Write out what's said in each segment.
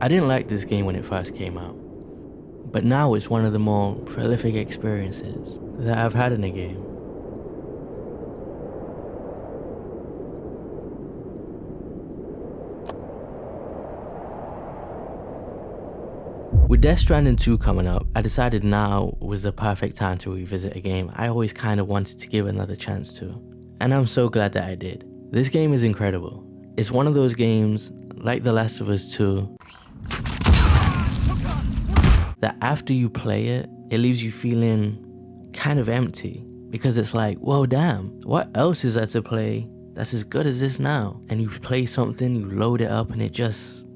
I didn't like this game when it first came out, but now it's one of the more prolific experiences that I've had in a game. With Death Stranding 2 coming up, I decided now was the perfect time to revisit a game I always kind of wanted to give another chance to. And I'm so glad that I did. This game is incredible. It's one of those games, like The Last of Us 2, that after you play it, it leaves you feeling kind of empty. Because it's like, whoa, damn, what else is there to play that's as good as this now? And you play something, you load it up, and it just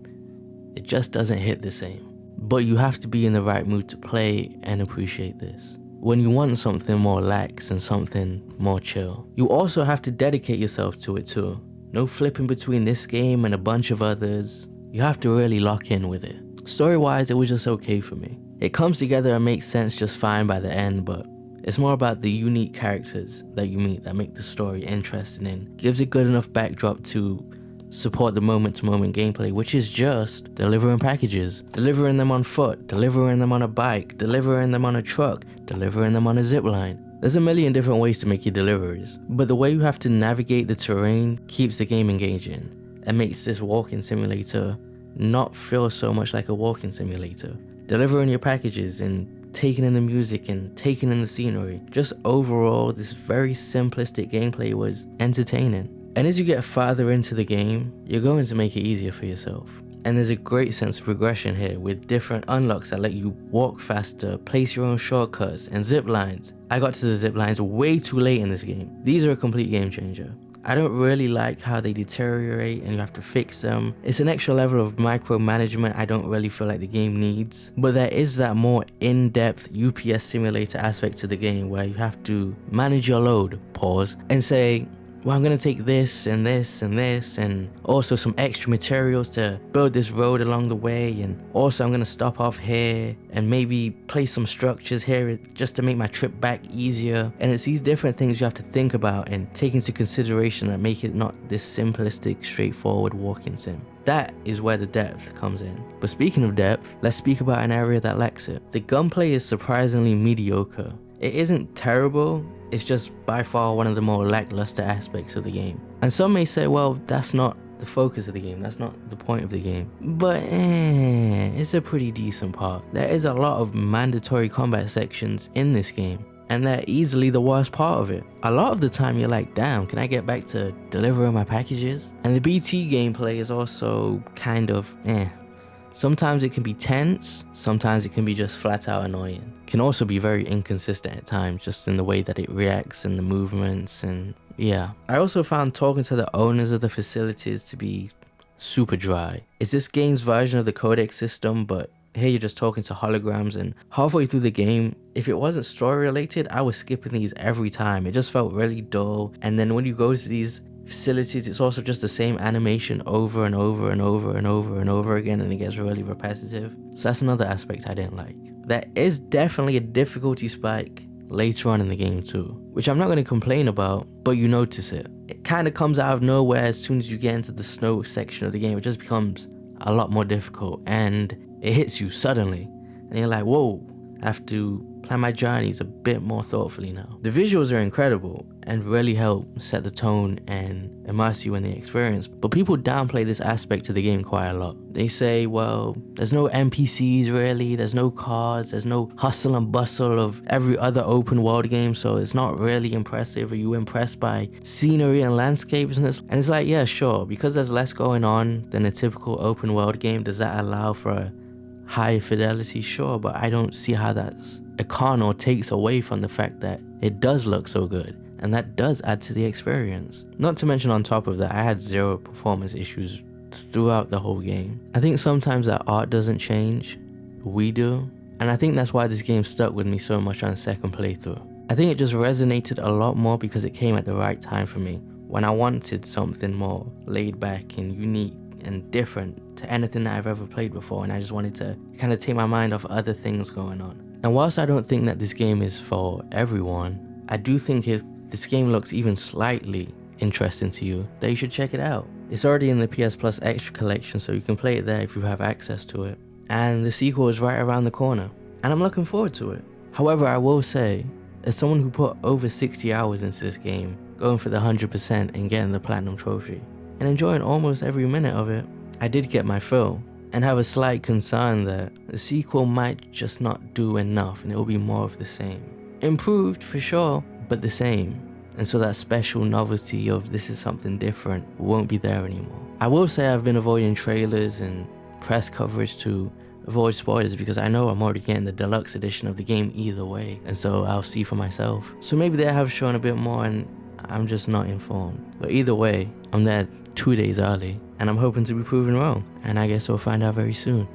doesn't hit the same. But you have to be in the right mood to play and appreciate this. When you want something more lax and something more chill, you also have to dedicate yourself to it too. No flipping between this game and a bunch of others. You have to really lock in with it. Story-wise, it was just okay for me. It comes together and makes sense just fine by the end, but it's more about the unique characters that you meet that make the story interesting and gives a good enough backdrop to support the moment-to-moment gameplay, which is just delivering packages, delivering them on foot, delivering them on a bike, delivering them on a truck, delivering them on a zipline. There's a million different ways to make your deliveries, but the way you have to navigate the terrain keeps the game engaging and makes this walking simulator not feel so much like a walking simulator. Delivering your packages and taking in the music and taking in the scenery. Just overall, this very simplistic gameplay was entertaining. And as you get farther into the game, you're going to make it easier for yourself. And there's a great sense of progression here with different unlocks that let you walk faster, place your own shortcuts, and zip lines. I got to the zip lines way too late in this game. These are a complete game changer. I don't really like how they deteriorate and you have to fix them. It's an extra level of micromanagement I don't really feel like the game needs. But there is that more in-depth UPS simulator aspect to the game where you have to manage your load, pause, and say, well, I'm gonna take this and this and this and also some extra materials to build this road along the way, and also I'm gonna stop off here and maybe place some structures here just to make my trip back easier. And it's these different things you have to think about and take into consideration that make it not this simplistic, straightforward walking sim. That is where the depth comes in. But speaking of depth, let's speak about an area that lacks it. The gunplay is surprisingly mediocre. It isn't terrible, it's just by far one of the more lackluster aspects of the game. And some may say, well, that's not the focus of the game, that's not the point of the game. But it's a pretty decent part. There is a lot of mandatory combat sections in this game, and they're easily the worst part of it. A lot of the time you're like, damn, can I get back to delivering my packages? And the BT gameplay is also kind of Sometimes it can be tense, sometimes it can be just flat out annoying. Can also be very inconsistent at times, just in the way that it reacts and the movements, and yeah. I also found talking to the owners of the facilities to be super dry. It's this game's version of the codex system, but here you're just talking to holograms, and halfway through the game, if it wasn't story related, I was skipping these every time. It just felt really dull. And then when you go to these facilities, it's also just the same animation over and over and over and over and over again, and it gets really repetitive. So that's another aspect I didn't like. There is definitely a difficulty spike later on in the game too, which I'm not going to complain about, but you notice it. It kind of comes out of nowhere as soon as you get into the snow section of the game. It just becomes a lot more difficult and it hits you suddenly, and you're like, whoa, I have to plan my journeys a bit more thoughtfully now. The visuals are incredible and really help set the tone and immerse you in the experience, but people downplay this aspect to the game quite a lot. They say, well, there's no NPCs really, there's no cars, there's no hustle and bustle of every other open world game, so it's not really impressive. Are you impressed by scenery and landscapes? And it's like, yeah, sure, because there's less going on than a typical open world game, does that allow for a high fidelity? Sure, but I don't see how that's a con or takes away from the fact that it does look so good, and that does add to the experience. Not to mention, on top of that, I had zero performance issues throughout the whole game. I think sometimes that art doesn't change, we do, and I think that's why this game stuck with me so much on second playthrough. I think it just resonated a lot more because it came at the right time for me, when I wanted something more laid back and unique and different to anything that I've ever played before, and I just wanted to kind of take my mind off other things going on. And whilst I don't think that this game is for everyone, I do think if this game looks even slightly interesting to you, that you should check it out. It's already in the PS Plus Extra collection, so you can play it there if you have access to it. And the sequel is right around the corner, and I'm looking forward to it. However, I will say, as someone who put over 60 hours into this game, going for the 100% and getting the Platinum Trophy, and enjoying almost every minute of it, I did get my fill, and have a slight concern that the sequel might just not do enough and it will be more of the same. Improved for sure, but the same. And so that special novelty of this is something different won't be there anymore. I will say I've been avoiding trailers and press coverage to avoid spoilers because I know I'm already getting the deluxe edition of the game either way, and so I'll see for myself. So maybe they have shown a bit more and I'm just not informed. But either way, I'm there 2 days early and I'm hoping to be proven wrong, and I guess we'll find out very soon.